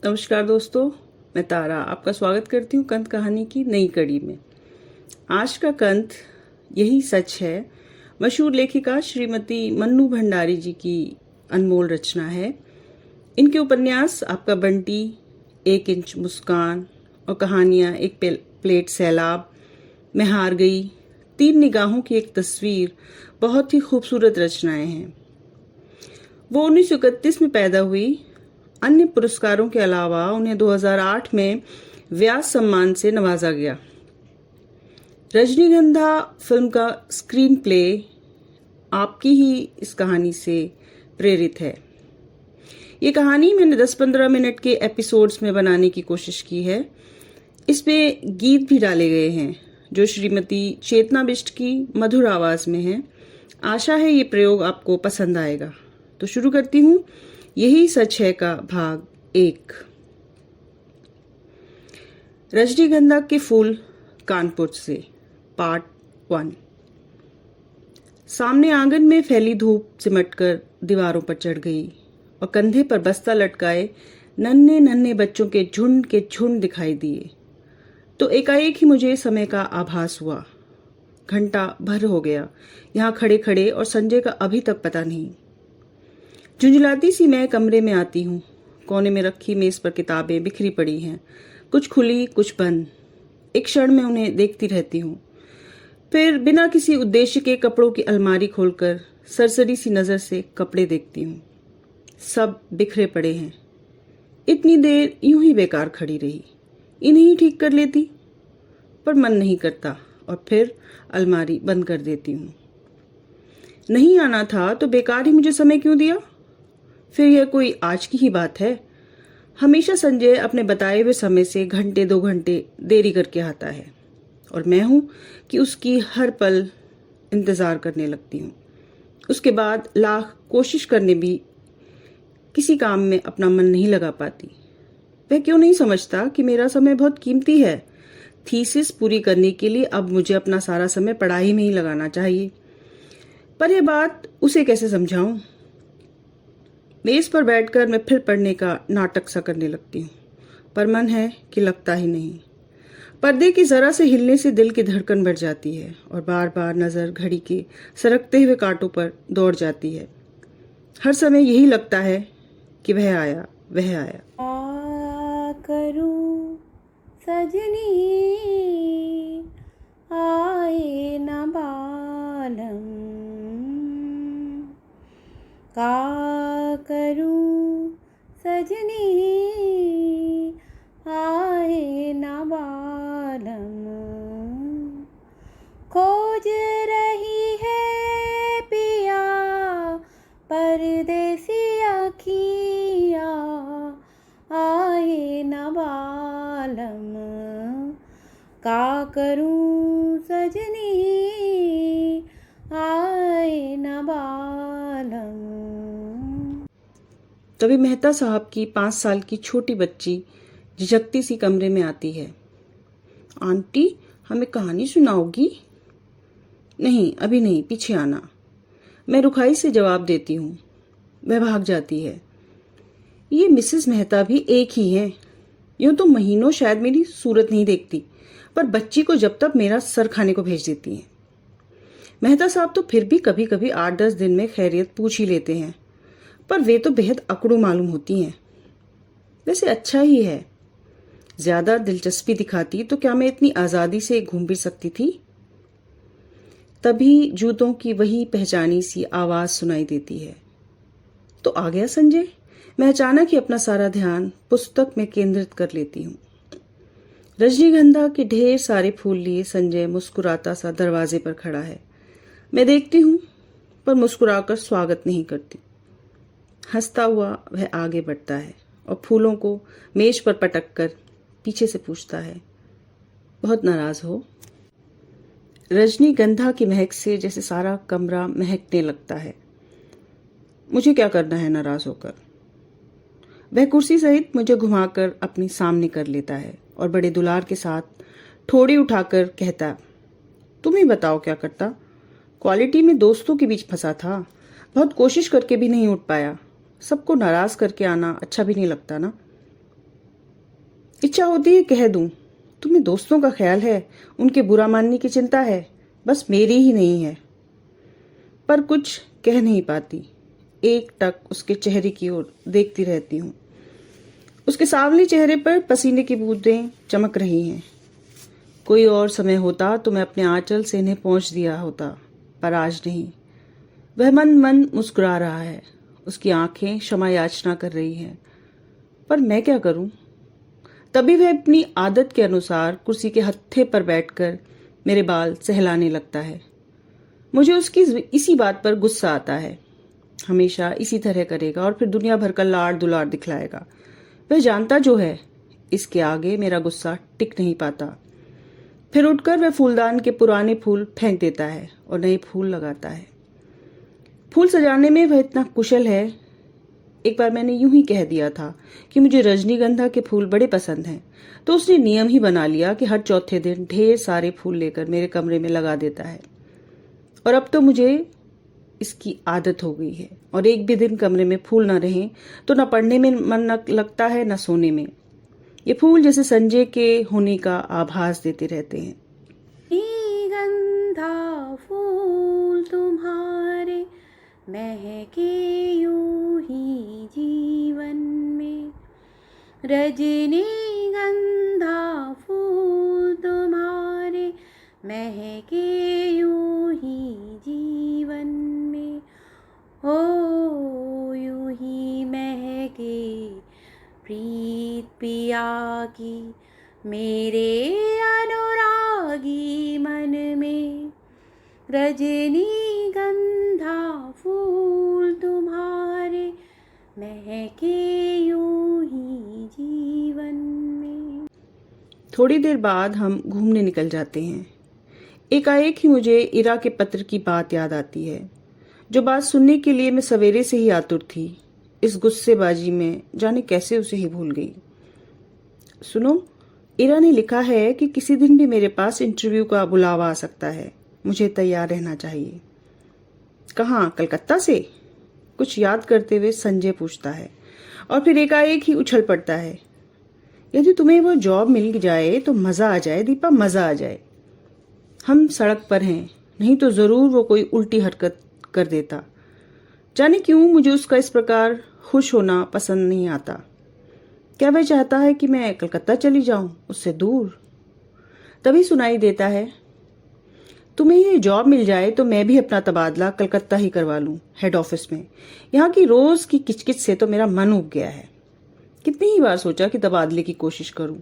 नमस्कार दोस्तों, मैं तारा आपका स्वागत करती हूँ कंत कहानी की नई कड़ी में। आज का कंत यही सच है मशहूर लेखिका श्रीमती मन्नू भंडारी जी की अनमोल रचना है। इनके उपन्यास आपका बंटी, 1 इंच मुस्कान और कहानियाँ एक प्लेट सैलाब, मैं हार गई, 3 निगाहों की एक तस्वीर बहुत ही खूबसूरत रचनाएं हैं। वो 1931 में पैदा हुई। अन्य पुरस्कारों के अलावा उन्हें 2008 में व्यास सम्मान से नवाजा गया। रजनीगंधा फिल्म का स्क्रीन प्ले आपकी ही इस कहानी से प्रेरित है। ये कहानी मैंने 10-15 मिनट के एपिसोड्स में बनाने की कोशिश की है। इसमें गीत भी डाले गए हैं जो श्रीमती चेतना बिष्ट की मधुर आवाज में है। आशा है ये प्रयोग आपको पसंद आएगा। तो शुरू करती हूँ यही सच है का भाग 1। रजनीगंधा के फूल कानपुर से पार्ट 1। सामने आंगन में फैली धूप सिमटकर दीवारों पर चढ़ गई और कंधे पर बस्ता लटकाए नन्हे नन्हे बच्चों के झुंड दिखाई दिए। तो एकाएक ही मुझे समय का आभास हुआ। घंटा भर हो गया यहाँ खड़े खड़े और संजय का अभी तक पता नहीं। झुंझलाती सी मैं कमरे में आती हूँ। कोने में रखी मेज पर किताबें बिखरी पड़ी हैं, कुछ खुली कुछ बंद। एक क्षण में उन्हें देखती रहती हूँ, फिर बिना किसी उद्देश्य के कपड़ों की अलमारी खोलकर सरसरी सी नजर से कपड़े देखती हूँ। सब बिखरे पड़े हैं। इतनी देर यूं ही बेकार खड़ी रही, इन्हें ही ठीक कर लेती, पर मन नहीं करता और फिर अलमारी बंद कर देती हूँ। नहीं आना था तो बेकार ही मुझे समय क्यों दिया? फिर यह कोई आज की ही बात है? हमेशा संजय अपने बताए हुए समय से 1-2 घंटे देरी करके आता है और मैं हूं कि उसकी हर पल इंतजार करने लगती हूँ। उसके बाद लाख कोशिश करने भी किसी काम में अपना मन नहीं लगा पाती। वह क्यों नहीं समझता कि मेरा समय बहुत कीमती है। थीसिस पूरी करने के लिए अब मुझे अपना सारा समय पढ़ाई में ही लगाना चाहिए, पर यह बात उसे कैसे समझाऊं? मेज पर बैठकर मैं फिर पढ़ने का नाटक सा करने लगती हूँ, पर मन है कि लगता ही नहीं। पर्दे की जरा से हिलने से दिल की धड़कन बढ़ जाती है और बार बार नजर घड़ी के सरकते हुए कांटों पर दौड़ जाती है। हर समय यही लगता है कि वह आया, वह आया। करूं सजनी आए न बालम, का करूं सजनी आए न बालम, खोज रही है पिया परदेसी अखियाँ आए न बालम, का करूं सजनी आए न बालम। तभी मेहता साहब की 5 साल की छोटी बच्ची झिझकती सी कमरे में आती है। आंटी, हमें कहानी सुनाओगी? नहीं, अभी नहीं, पीछे आना। मैं रुखाई से जवाब देती हूँ। वह भाग जाती है। ये मिसेस मेहता भी एक ही हैं। यूं तो महीनों शायद मेरी सूरत नहीं देखती, पर बच्ची को जब तक मेरा सर खाने को भेज देती हैं। मेहता साहब तो फिर भी कभी कभी 8-10 दिन में खैरियत पूछ ही लेते हैं, पर वे तो बेहद अकड़ू मालूम होती हैं। वैसे अच्छा ही है। ज्यादा दिलचस्पी दिखाती तो क्या मैं इतनी आजादी से घूम फिर सकती थी? तभी जूतों की वही पहचानी सी आवाज सुनाई देती है। तो आ गया संजय। मैं अचानक ही अपना सारा ध्यान पुस्तक में केंद्रित कर लेती हूँ। रजनीगंधा के ढेर सारे फूल लिए संजय मुस्कुराता सा दरवाजे पर खड़ा है। मैं देखती हूँ, पर मुस्कुराकर स्वागत नहीं करती। हंसता हुआ वह आगे बढ़ता है और फूलों को मेज पर पटक कर पीछे से पूछता है, बहुत नाराज हो? रजनीगंधा की महक से जैसे सारा कमरा महकने लगता है। मुझे क्या करना है नाराज होकर? वह कुर्सी सहित मुझे घुमाकर अपने सामने कर लेता है और बड़े दुलार के साथ ठोड़ी उठाकर कहता, तुम ही बताओ क्या करता? क्वालिटी में दोस्तों के बीच फंसा था, बहुत कोशिश करके भी नहीं उठ पाया। सबको नाराज करके आना अच्छा भी नहीं लगता ना। इच्छा होती है कह दूं, तुम्हें दोस्तों का ख्याल है, उनके बुरा मानने की चिंता है, बस मेरी ही नहीं है। पर कुछ कह नहीं पाती, एक टक उसके चेहरे की ओर देखती रहती हूँ। उसके सांवले चेहरे पर पसीने की बूंदें चमक रही हैं। कोई और समय होता तो मैं अपने आंचल से इन्हें पहुँच दिया होता, पर आज नहीं। वह मन मन मुस्कुरा रहा है, उसकी आंखें क्षमा याचना कर रही हैं, पर मैं क्या करूं? तभी वह अपनी आदत के अनुसार कुर्सी के हत्थे पर बैठकर मेरे बाल सहलाने लगता है। मुझे उसकी इसी बात पर गुस्सा आता है। हमेशा इसी तरह करेगा और फिर दुनिया भर का लाड़ दुलार दिखलाएगा। वह जानता जो है, इसके आगे मेरा गुस्सा टिक नहीं पाता। फिर उठकर वह फूलदान के पुराने फूल फेंक देता है और नए फूल लगाता है। फूल सजाने में वह इतना कुशल है। एक बार मैंने यूं ही कह दिया था कि मुझे रजनीगंधा के फूल बड़े पसंद हैं, तो उसने नियम ही बना लिया कि हर चौथे दिन ढेर सारे फूल लेकर मेरे कमरे में लगा देता है। और अब तो मुझे इसकी आदत हो गई है, और एक भी दिन कमरे में फूल न रहें तो न पढ़ने में मन न लगता है न सोने में। ये फूल जैसे संजय के होने का आभास देते रहते हैं। गंधा फूल तुम्हारे महके यूं ही जीवन में, रजनीगंधा फूल तुम्हारे महके यूं ही जीवन में, हो यूं ही महके प्रीत पिया की मेरे अनुरागी मन में, रजनीगंधा फूल तुम्हारे महके यूं ही जीवन में। थोड़ी देर बाद हम घूमने निकल जाते हैं। एकाएक ही मुझे इरा के पत्र की बात याद आती है, जो बात सुनने के लिए मैं सवेरे से ही आतुर थी। इस गुस्सेबाजी में जाने कैसे उसे ही भूल गई। सुनो, इरा ने लिखा है कि किसी दिन भी मेरे पास इंटरव्यू का बुलावा आ सकता है, मुझे तैयार रहना चाहिए। कहाँ? कलकत्ता से? कुछ याद करते हुए संजय पूछता है, और फिर एकाएक ही उछल पड़ता है। यदि तुम्हें वो जॉब मिल जाए तो मजा आ जाए दीपा, मजा आ जाए। हम सड़क पर हैं, नहीं तो जरूर वो कोई उल्टी हरकत कर देता। जाने क्यों मुझे उसका इस प्रकार खुश होना पसंद नहीं आता। क्या वह चाहता है कि मैं कलकत्ता चली जाऊं, उससे दूर? तभी सुनाई देता है, तुम्हें ये जॉब मिल जाए तो मैं भी अपना तबादला कलकत्ता ही करवा लूं, हेड ऑफिस में। यहाँ की रोज की किचकिच से तो मेरा मन उब गया है। कितनी ही बार सोचा कि तबादले की कोशिश करूं,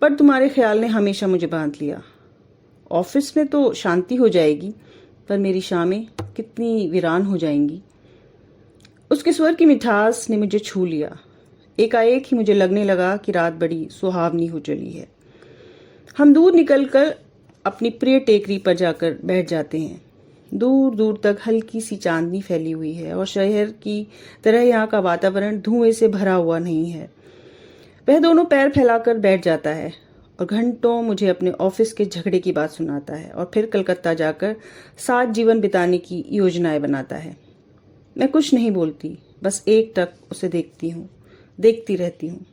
पर तुम्हारे ख्याल ने हमेशा मुझे बांध लिया। ऑफिस में तो शांति हो जाएगी, पर मेरी शामें कितनी वीरान हो जाएंगी। उसके स्वर की मिठास ने मुझे छू लिया। एकाएक ही मुझे लगने लगा कि रात बड़ी सुहावनी हो चली है। हम दूर निकलकर अपनी प्रिय टेकरी पर जाकर बैठ जाते हैं। दूर दूर तक हल्की सी चांदनी फैली हुई है, और शहर की तरह यहाँ का वातावरण धुएं से भरा हुआ नहीं है। वह दोनों पैर फैलाकर बैठ जाता है और घंटों मुझे अपने ऑफिस के झगड़े की बात सुनाता है, और फिर कलकत्ता जाकर साथ जीवन बिताने की योजनाएं बनाता है। मैं कुछ नहीं बोलती, बस एक टक उसे देखती रहती हूँ।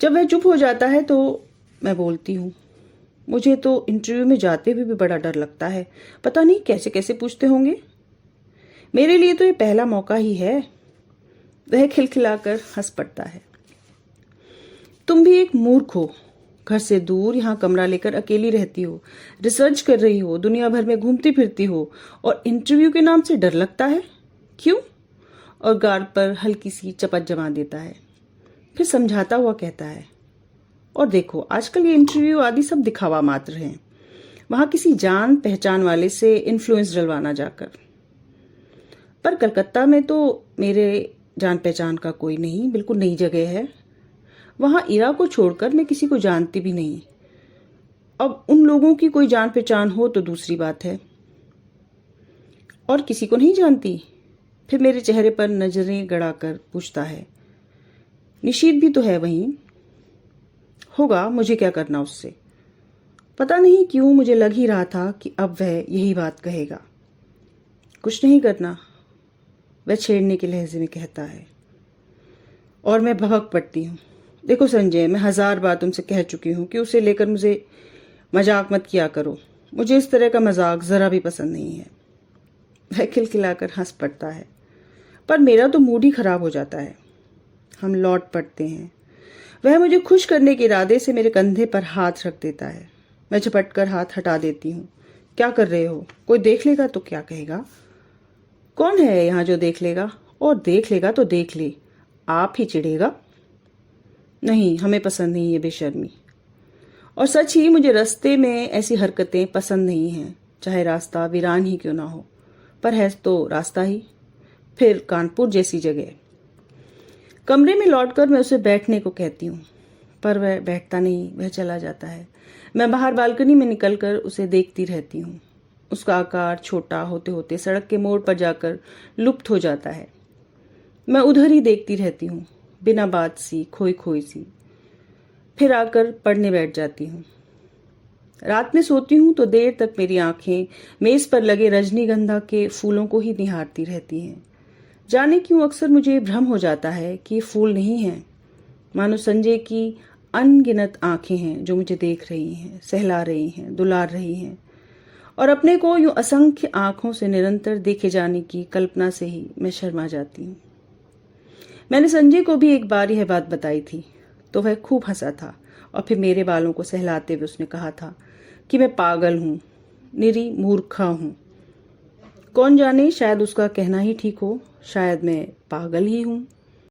जब वह चुप हो जाता है तो मैं बोलती हूँ, मुझे तो इंटरव्यू में जाते हुए भी बड़ा डर लगता है। पता नहीं कैसे कैसे पूछते होंगे। मेरे लिए तो ये पहला मौका ही है। वह खिलखिलाकर हंस पड़ता है। तुम भी एक मूर्ख हो, घर से दूर यहाँ कमरा लेकर अकेली रहती हो, रिसर्च कर रही हो, दुनिया भर में घूमती फिरती हो, और इंटरव्यू के नाम से डर लगता है? क्यों? और गाल पर हल्की सी चपत जमा देता है। फिर समझाता हुआ कहता है, और देखो आजकल ये इंटरव्यू आदि सब दिखावा मात्र हैं, वहां किसी जान पहचान वाले से इन्फ्लुएंस डलवाना जाकर। पर कलकत्ता में तो मेरे जान पहचान का कोई नहीं, बिल्कुल नई जगह है। वहां इरा को छोड़कर मैं किसी को जानती भी नहीं। अब उन लोगों की कोई जान पहचान हो तो दूसरी बात है। और किसी को नहीं जानती? फिर मेरे चेहरे पर नजरें गड़ाकर पूछता है, निशीत भी तो है वहीं? होगा, मुझे क्या करना उससे? पता नहीं क्यों मुझे लग ही रहा था कि अब वह यही बात कहेगा। कुछ नहीं करना, वह छेड़ने के लहजे में कहता है, और मैं भभक पड़ती हूँ। देखो संजय, मैं 1000 बार तुमसे कह चुकी हूँ कि उसे लेकर मुझे मजाक मत किया करो। मुझे इस तरह का मजाक जरा भी पसंद नहीं है। वह खिलखिलाकर हंस पड़ता है, पर मेरा तो मूड ही खराब हो जाता है। हम लौट पड़ते हैं। वह मुझे खुश करने के इरादे से मेरे कंधे पर हाथ रख देता है। मैं झपट कर हाथ हटा देती हूँ। क्या कर रहे हो? कोई देख लेगा तो क्या कहेगा? कौन है यहाँ जो देख लेगा? और देख लेगा तो देख ले, आप ही चिढ़ेगा। नहीं, हमें पसंद नहीं है बेशर्मी। और सच ही मुझे रास्ते में ऐसी हरकतें पसंद नहीं हैं, चाहे रास्ता वीरान ही क्यों ना हो। पर है तो रास्ता ही, फिर कानपुर जैसी जगह। कमरे में लौटकर मैं उसे बैठने को कहती हूँ, पर वह बैठता नहीं, वह चला जाता है। मैं बाहर बालकनी में निकलकर उसे देखती रहती हूँ। उसका आकार छोटा होते होते सड़क के मोड़ पर जाकर लुप्त हो जाता है। मैं उधर ही देखती रहती हूँ, बिना बात सी, खोई खोई सी। फिर आकर पढ़ने बैठ जाती हूँ। रात में सोती हूँ तो देर तक मेरी आंखें मेज पर लगे रजनीगंधा के फूलों को ही निहारती रहती हैं। जाने क्यों अक्सर मुझे भ्रम हो जाता है कि ये फूल नहीं हैं, मानो संजय की अनगिनत आंखें हैं जो मुझे देख रही हैं, सहला रही हैं, दुलार रही हैं। और अपने को यूं असंख्य आंखों से निरंतर देखे जाने की कल्पना से ही मैं शर्मा जाती हूँ। मैंने संजय को भी एक बार यह बात बताई थी, तो वह खूब हंसा था और फिर मेरे बालों को सहलाते हुए उसने कहा था कि मैं पागल हूँ, निरी मूर्खा हूँ। कौन जाने, शायद उसका कहना ही ठीक हो, शायद मैं पागल ही हूँ।